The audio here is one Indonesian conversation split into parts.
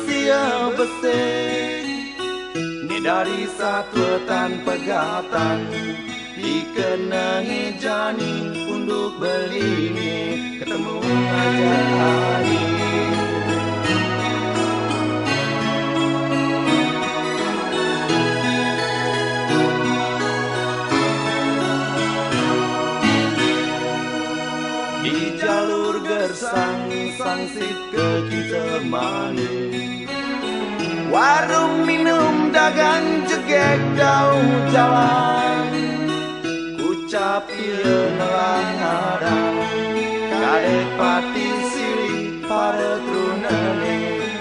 sia besek ni dari satu tanpa pegatan dikenai jani untuk beli ketemu aja hari. Di jalur gersang sangsit ke kita manis, warung minum dagang jegek daun jalan, ucap iya nelang ada kadek pati siri pada trunane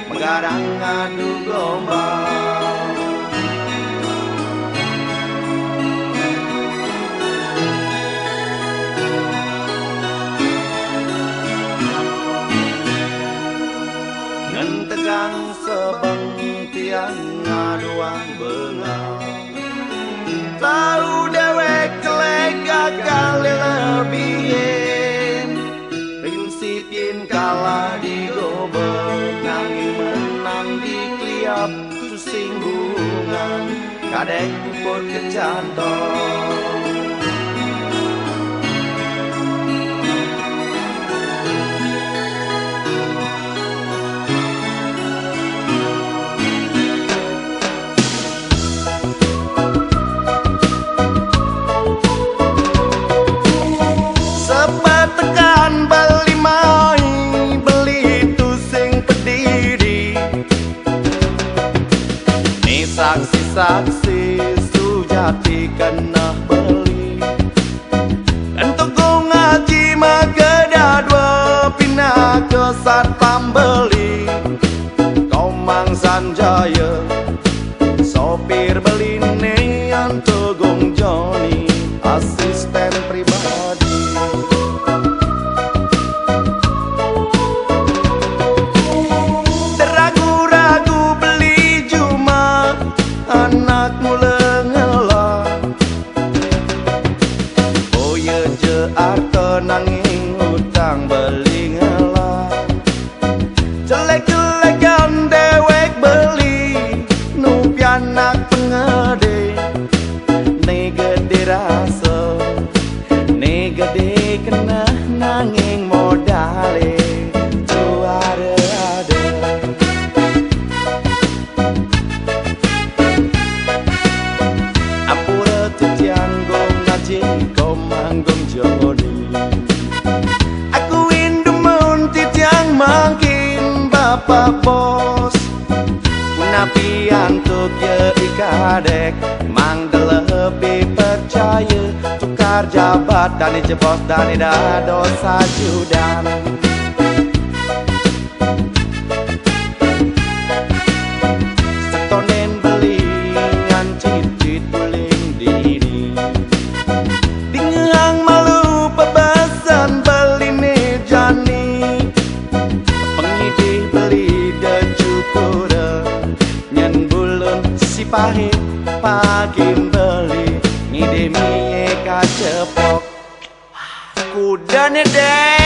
menggarang adu gombal. Tegang sebeng tiang ngaduang bengal, tahu dewek kelek gagal lebihin, prinsipin kalah di gobel, nanging menang di kliap susinggungan, kadek pun kecantol. Saksi sujati kena beli untuk ngaji mageda dua pindah ke satpam beli Komang Sanjaya sopir beli nean Tegung Joni asisten pribadi. Anakmu lengelah, oh ya je arto nanging utang beli ngelah, jelek-jelekan dewek beli, nupi anak pengede, ne gede rasa, ne gede kena nanging modale, juara ada. Komang Joni, aku indemun titiang mangkin bapak bos, napi antuk ye ikadek, mang lebih percaya, tukar jabat dan jebos dan ida dosa judan. Setonen beli ngancit buling diri. Dingang malu pebasan beli ne jani, pengidih beli de cukura, nyen bulun si pahit pagim beli, ngide mie kacepok, kuda ne deh.